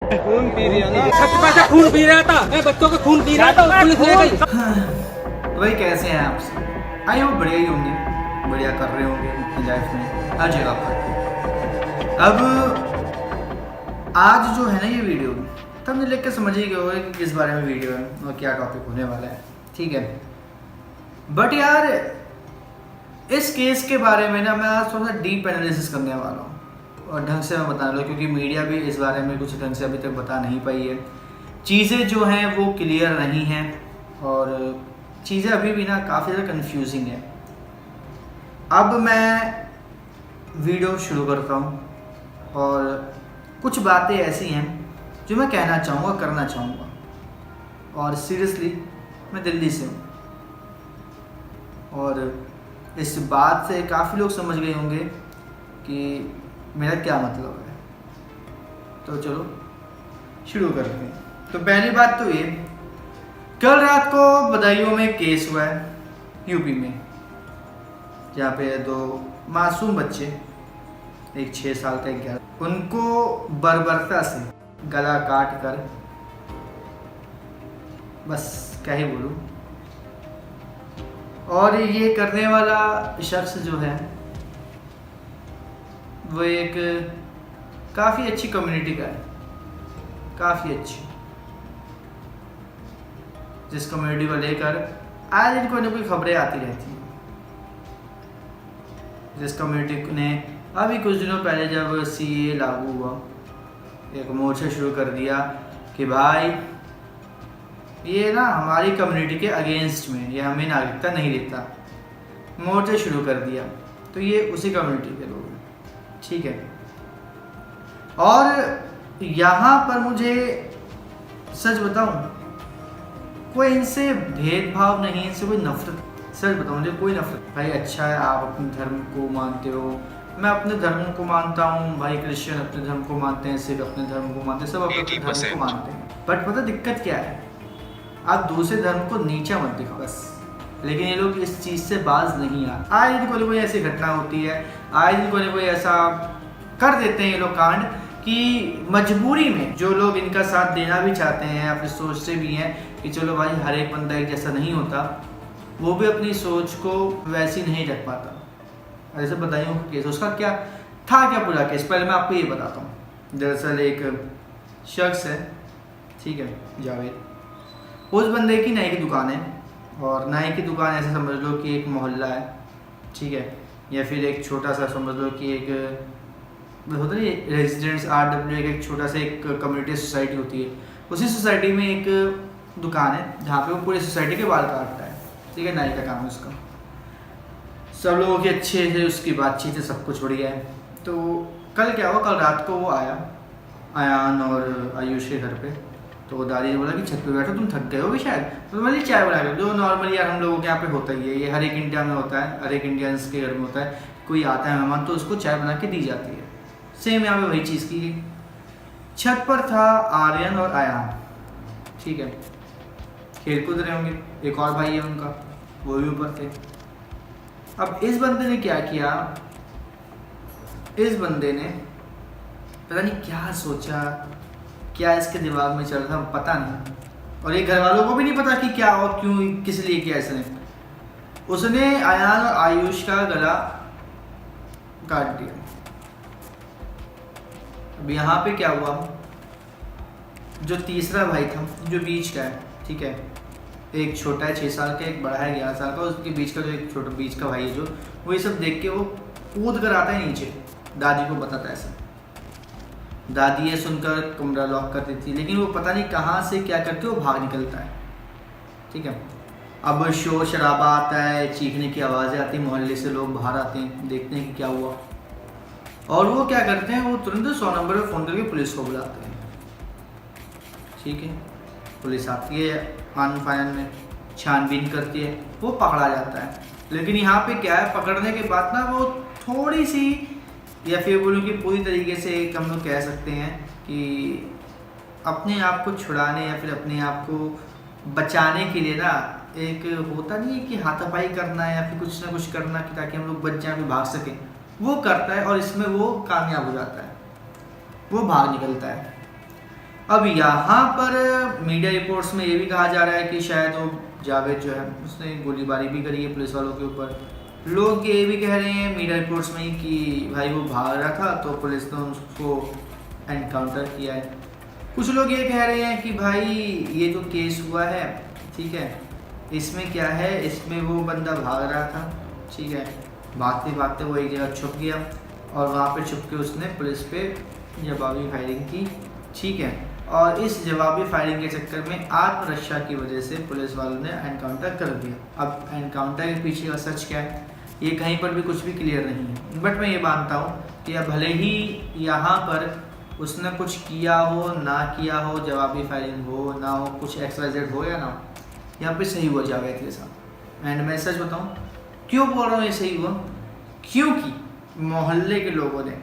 खून पी रही है ना, खून पी रहा था, मैं बच्चों का खून पी रहा था, पुलिस ले गई। तो भाई कैसे हैं आप सब? आई होप बढ़िया ही होंगे, बढ़िया कर रहे होंगे अपनी लाइफ में हर जगह पर। अब आज जो है ना ये वीडियो, तब मुझे लिख के समझ ही गए होगा कि किस बारे में वीडियो है और क्या टॉपिक होने वाला है, ठीक है। बट यार इस केस के बारे में ना मैं आज थोड़ा सा डीप एनालिसिस करने वाला हूँ और ढंग से मैं बताने वाला, क्योंकि मीडिया भी इस बारे में कुछ ढंग से अभी तक बता नहीं पाई है। चीज़ें जो हैं वो क्लियर नहीं हैं और चीज़ें अभी भी ना काफ़ी ज़्यादा कन्फ्यूजिंग है। अब मैं वीडियो शुरू करता हूँ और कुछ बातें ऐसी हैं जो मैं कहना चाहूँगा, करना चाहूँगा। और सीरियसली मैं दिल्ली से हूँ और इस बात से काफ़ी लोग समझ गए होंगे कि मेरा क्या मतलब है। तो चलो शुरू करते हैं। तो पहली बात तो ये, कल रात को बदायूं में केस हुआ है यूपी में, जहाँ पे दो मासूम बच्चे, एक 6 साल का, एक 11, उनको बर्बरता से गला काट कर, बस क्या ही बोलूं। और ये करने वाला शख्स जो है वो एक काफ़ी अच्छी कम्युनिटी का है, काफ़ी अच्छी, जिस कम्युनिटी को लेकर आए दिन कोई ना कोई खबरें आती रहती हैं। जिस कम्युनिटी ने अभी कुछ दिनों पहले जब सीए लागू हुआ, एक मोर्चा शुरू कर दिया कि भाई ये ना हमारी कम्युनिटी के अगेंस्ट में, ये हमें नागरिकता नहीं देता, मोर्चा शुरू कर दिया। तो ये उसी कम्युनिटी के लोग हैं, ठीक है। और यहाँ पर मुझे सच बताऊं, कोई इनसे भेदभाव नहीं, इनसे कोई नफरत, सच बताऊं मुझे कोई नफरत। भाई अच्छा है आप अपने धर्म को मानते हो, मैं अपने धर्म को मानता हूँ, भाई क्रिश्चियन अपने धर्म को मानते हैं, सिख अपने धर्म को मानते हैं, सब अपने धर्म को मानते हैं। बट पता दिक्कत क्या है, आप दूसरे धर्म को नीचा मत दिखाओ बस। लेकिन ये लोग इस चीज़ से बाज नहीं आ, आए दिन कोई कोई ऐसी घटना होती है, आए दिन कोई ऐसा कर देते हैं ये लोग कांड कि मजबूरी में जो लोग इनका साथ देना भी चाहते हैं या फिर सोचते भी हैं कि चलो भाई हर एक बंदा एक जैसा नहीं होता, वो भी अपनी सोच को वैसी नहीं रख पाता। जैसे बताइए केस, उसका क्या था, क्या पूरा केस, पहले मैं आपको ये बताता हूँ। दरअसल एक शख्स है, ठीक है, जावेद, उस बंदे की नाई की दुकान है, और नाई की दुकान ऐसे समझ लो कि एक मोहल्ला है, ठीक है, या फिर एक छोटा सा समझ लो कि एक होता है रेजिडेंट्स RW, एक छोटा सा एक कम्युनिटी सोसाइटी होती है, उसी सोसाइटी में एक दुकान है जहाँ पे वो पूरी सोसाइटी के बाल काटता है, ठीक है, नाई का काम है उसका। सब लोगों के अच्छे से उसकी बातचीत है, सब कुछ बढ़िया है। तो कल क्या हुआ, कल रात को वो आया, अयान और आयुष के घर पे। तो दादी ने बोला कि छत पे बैठो, तुम थक गए हो भी शायद, तो मैंने चाय बना लो, जो नॉर्मली यार हम लोगों के यहाँ पे होता ही है, ये हर एक इंडिया में होता है, हर एक इंडियंस के घर में होता है, कोई आता है मेहमान तो उसको चाय बना के दी जाती है। सेम यहाँ पे वही चीज़ की गई। छत पर था आर्यन और अयान, ठीक है, खेल कूद रहे होंगे, एक और भाई है उनका, वो भी ऊपर थे। अब इस बंदे ने क्या किया, इस बंदे ने पता नहीं क्या सोचा, क्या इसके दिमाग में चल रहा था पता नहीं, और ये घर वालों को भी नहीं पता कि क्या और क्यों, किस लिए किया इसने। उसने अयान और आयुष का गला काट दिया। अब यहाँ पे क्या हुआ, जो तीसरा भाई था, जो बीच का है, ठीक है, एक छोटा है 6 साल का, एक बड़ा है 11 साल का, उसके बीच का जो एक छोटा बीच का भाई है जो, वो ये सब देख के वो कूद कर आता है नीचे, दादी को बताता है ऐसा। दादी ये सुनकर कमरा लॉक कर देती है, लेकिन वो पता नहीं कहाँ से क्या करके वो भाग निकलता है, ठीक है। अब शोर शराबा आता है, चीखने की आवाज़ें आती हैं, मोहल्ले से लोग बाहर आते हैं, देखते हैं कि क्या हुआ, और वो क्या करते हैं, वो तुरंत 100 नंबर पर फ़ोन करके पुलिस को बुलाते हैं, ठीक है। पुलिस आती है, आन फान में छानबीन करती है, वो पकड़ा जाता है। लेकिन यहाँ पे क्या है, पकड़ने के बाद ना वो थोड़ी सी, या फिर बोलूँ कि पूरी तरीके से एक हम लोग कह सकते हैं कि अपने आप को छुड़ाने या फिर अपने आप को बचाने के लिए ना, एक होता नहीं है कि हाथापाई करना या फिर कुछ ना कुछ करना कि ताकि हम लोग बच जाएं, फिर भाग सकें, वो करता है और इसमें वो कामयाब हो जाता है, वो भाग निकलता है। अब यहाँ पर मीडिया रिपोर्ट्स में ये भी कहा जा रहा है कि शायद वो जावेद जो है उसने गोलीबारी भी करी है पुलिस वालों के ऊपर। लोग ये भी कह रहे हैं मीडिया रिपोर्ट्स में कि भाई वो भाग रहा था तो पुलिस ने उसको एनकाउंटर किया है। कुछ लोग ये कह रहे हैं कि भाई ये जो केस हुआ है, ठीक है, इसमें क्या है, इसमें वो बंदा भाग रहा था, ठीक है, भागते भागते वो एक जगह छुप गया और वहाँ पे छुप के उसने पुलिस पे जवाबी फायरिंग की, ठीक है, और इस जवाबी फायरिंग के चक्कर में आत्मरक्षा की वजह से पुलिस वालों ने एनकाउंटर कर दिया। अब एनकाउंटर के पीछे का सच क्या है ये कहीं पर भी कुछ भी क्लियर नहीं है, बट मैं ये मानता हूँ कि अब भले ही यहाँ पर उसने कुछ किया हो ना किया हो, जवाबी फायरिंग हो ना हो, कुछ XYZ हो या ना हो, यहाँ पे सही हुआ जावेद के साथ। एंड मैं सच बताऊँ क्यों बोल रहा हूँ ये सही हुआ, क्योंकि मोहल्ले के लोगों ने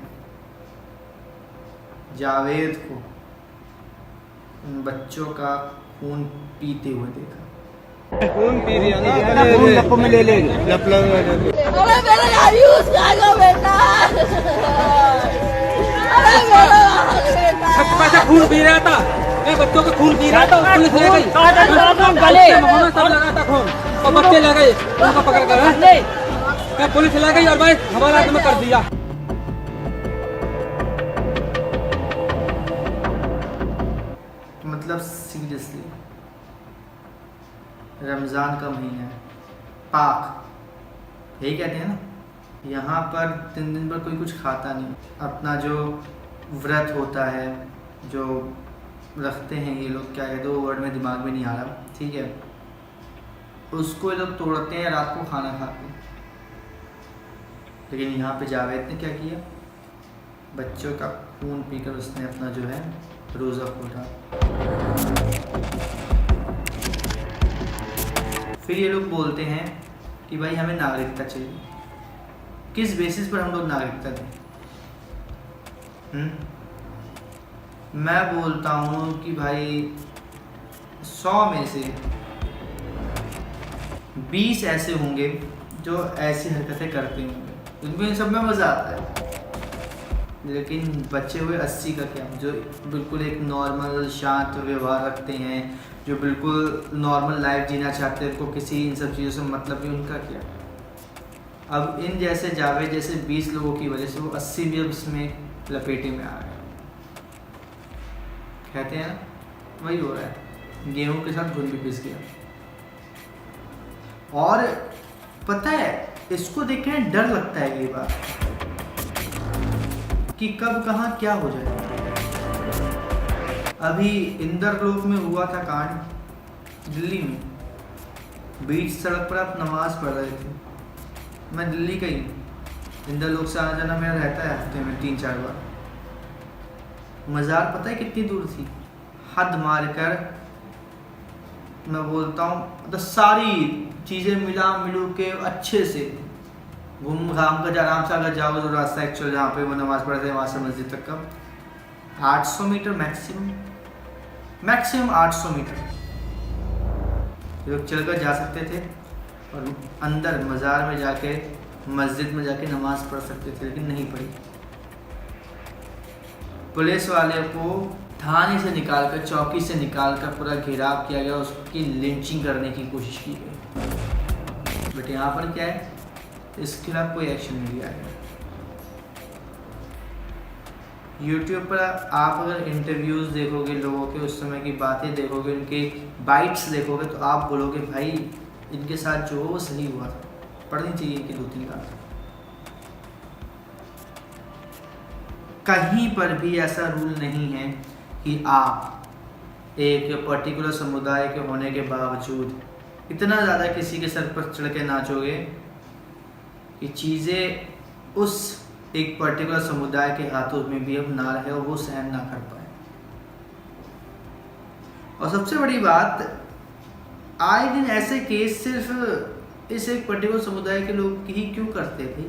जावेद को उन बच्चों का खून पीते हुए देखा। खून पी रही है ना, खून लप में ले लेंगे, लप अरे मेरा आयुष खाएगा बेटा, अरे मेरा बेटा पैसा खून पी रहा था, बच्चों का खून पी रहा था, पुलिस ले गई, सब लगा था खून और बच्चे ले गए उनको पकड़ कर, पुलिस ले गई और भाई हमारा हाथ में कर दिया। मतलब सीरियसली रमज़ान का महीना है, पाक यही कहते हैं ना, यहाँ पर 3 दिन पर कोई कुछ खाता नहीं, अपना जो व्रत होता है जो रखते हैं ये लोग, क्या कहते हैं वो वर्ड में दिमाग में नहीं आ रहा, ठीक है, उसको ये लोग तोड़ते हैं, रात को खाना खाते हैं। लेकिन यहाँ पे जावेद ने क्या किया, बच्चों का खून पीकर उसने अपना जो है रोज़ा खोला। फिर ये लोग बोलते हैं कि भाई हमें नागरिकता चाहिए। किस बेसिस पर हम लोग नागरिकता दें? मैं बोलता हूँ कि भाई 100 में से 20 ऐसे होंगे जो ऐसी हरकतें करते होंगे, उनको इन सब में मज़ा आता है, लेकिन बचे हुए 80 का क्या, जो बिल्कुल एक नॉर्मल शांत व्यवहार रखते हैं, जो बिल्कुल नॉर्मल लाइफ जीना चाहते हैं, उनको किसी इन सब चीज़ों से मतलब नहीं, उनका क्या। अब इन जैसे जावेद जैसे 20 लोगों की वजह से वो 80 भी अब इसमें लपेटे में आ गए। कहते हैं ना वही हो रहा है, गेहूं के साथ घुन भी पिस गया। और पता है इसको देख के डर लगता है ये बात कि कब कहाँ क्या हो जाए। अभी इंदरलोक में हुआ था कांड, दिल्ली में बीच सड़क पर आप नमाज पढ़ रहे थे, मैं दिल्ली का ही, इंदरलोक से आना जाना मेरा रहता है हफ्ते में 3-4 बार। मज़ार पता है कितनी दूर थी, हद मार कर मैं बोलता हूँ तो सारी चीज़ें मिलू के अच्छे से घूम घाम कर आराम से अगर जाओगे तो रास्ता एक्चुअल जहाँ पे वो नमाज़ पढ़ते हैं वहाँ से मस्जिद तक का 800 मीटर मैक्सिमम 800 मीटर लोग चल कर जा सकते थे और अंदर मज़ार में जाके मस्जिद में जाके नमाज़ पढ़ सकते थे, लेकिन नहीं पढ़ी। पुलिस वाले को थाने से निकालकर, चौकी से निकालकर पूरा घेराव किया गया, उसकी लिंचिंग करने की कोशिश की गई। बट यहाँ पर क्या है, इसके खिलाफ कोई एक्शन नहीं लिया गया। यूट्यूब पर आप अगर इंटरव्यूज़ देखोगे लोगों के, उस समय की बातें देखोगे, उनके बाइट्स देखोगे, तो आप बोलोगे भाई इनके साथ जो वो सही हुआ था, पढ़नी चाहिए कि 2-3 बार। कहीं पर भी ऐसा रूल नहीं है कि आप एक पर्टिकुलर समुदाय के होने के बावजूद इतना ज़्यादा किसी के सर पर चढ़ के नाचोगे कि चीज़ें उस एक पर्टिकुलर समुदाय के हाथों में भी अब ना रहे और वो सहन ना कर पाए। और सबसे बड़ी बात, आए दिन ऐसे केस सिर्फ इस एक पर्टिकुलर समुदाय के लोग ही क्यों करते थे?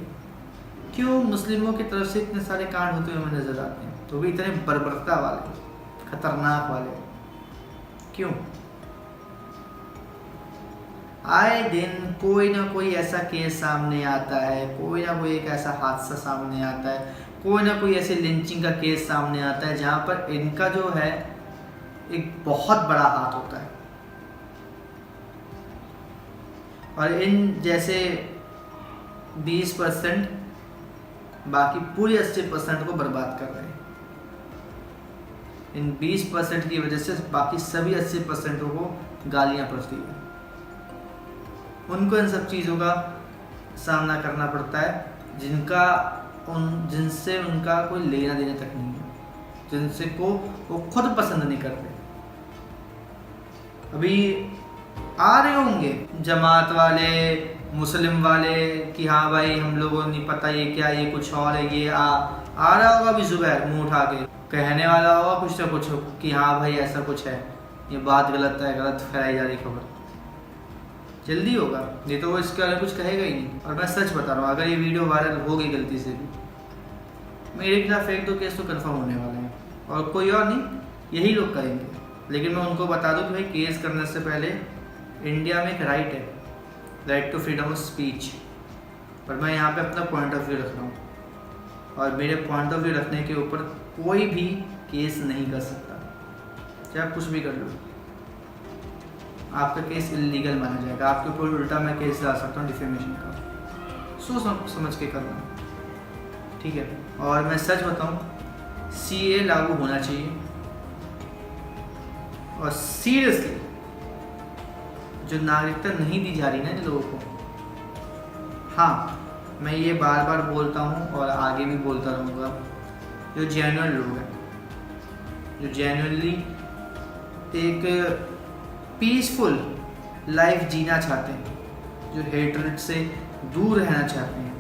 क्यों मुस्लिमों की तरफ से इतने सारे कांड होते हुए हमें नजर आते हैं, तो भी इतने बर्बरता वाले, खतरनाक वाले, क्यों? आए दिन कोई ना कोई ऐसा केस सामने आता है, कोई ना कोई एक ऐसा हादसा सामने आता है, कोई ना कोई ऐसे लिंचिंग का केस सामने आता है जहाँ पर इनका जो है एक बहुत बड़ा हाथ होता है, और इन जैसे 20% बाकी पूरी 80% को बर्बाद कर रहे हैं। इन 20% की वजह से बाकी सभी 80% को गालियां पड़ती है। उनको इन सब चीज़ों का सामना करना पड़ता है जिनसे उनका कोई लेना देना तक नहीं है, जिनसे को वो खुद पसंद नहीं करते। अभी आ रहे होंगे जमात वाले, मुस्लिम वाले कि हाँ भाई हम लोगों को नहीं पता ये क्या, ये कुछ और है, ये आ रहा होगा अभी जुबैर मुंह उठा के कहने वाला होगा कुछ ना कुछ कि हाँ भाई ऐसा कुछ है, ये बात गलत है, गलत फैलाई जा रही खबर। जल्दी होगा, ये तो वो इसके बारे में कुछ कहेगा ही नहीं। और मैं सच बता रहा हूँ, अगर ये वीडियो वायरल हो गई गलती से भी, मेरे खिलाफ 1-2 केस तो कन्फर्म होने वाले हैं, और कोई और नहीं, यही लोग करेंगे। लेकिन मैं उनको बता दूं कि भाई केस करने से पहले इंडिया में एक राइट है, right to freedom of speech, और मैं यहाँ पे अपना पॉइंट ऑफ व्यू रख रहा हूँ, और मेरे पॉइंट ऑफ व्यू रखने के ऊपर कोई भी केस नहीं कर सकता, चाहे आप कुछ भी कर लो, आपका केस इलीगल माना जाएगा। आपके ऊपर उल्टा मैं केस ला सकता हूँ डिफेमेशन का, सोच समझ के करना, ठीक है। और मैं सच बताऊँ, CA लागू होना चाहिए, और सीरियसली जो नागरिकता नहीं दी जा रही ना इन लोगों को, हाँ मैं ये बार बार बोलता हूँ और आगे भी बोलता रहूँगा, जो जेन्युइन लोग हैं, जो जेन्युइनली एक पीसफुल लाइफ जीना चाहते हैं, जो हेटरेट से दूर रहना चाहते हैं,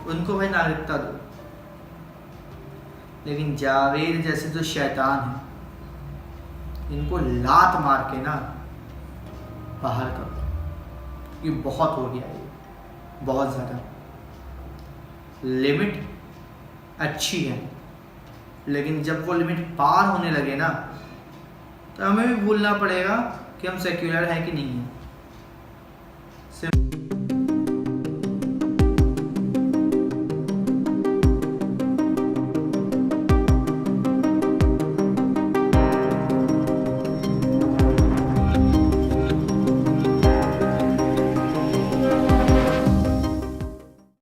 उनको भाई नागरिकता दो। लेकिन जावेद जैसे जो शैतान हैं, इनको लात मार के ना बाहर करो, ये बहुत हो गया है, बहुत ज़्यादा। लिमिट अच्छी है, लेकिन जब वो लिमिट पार होने लगे ना, तो हमें भी भूलना पड़ेगा कि हम सेक्युलर हैं कि नहीं है।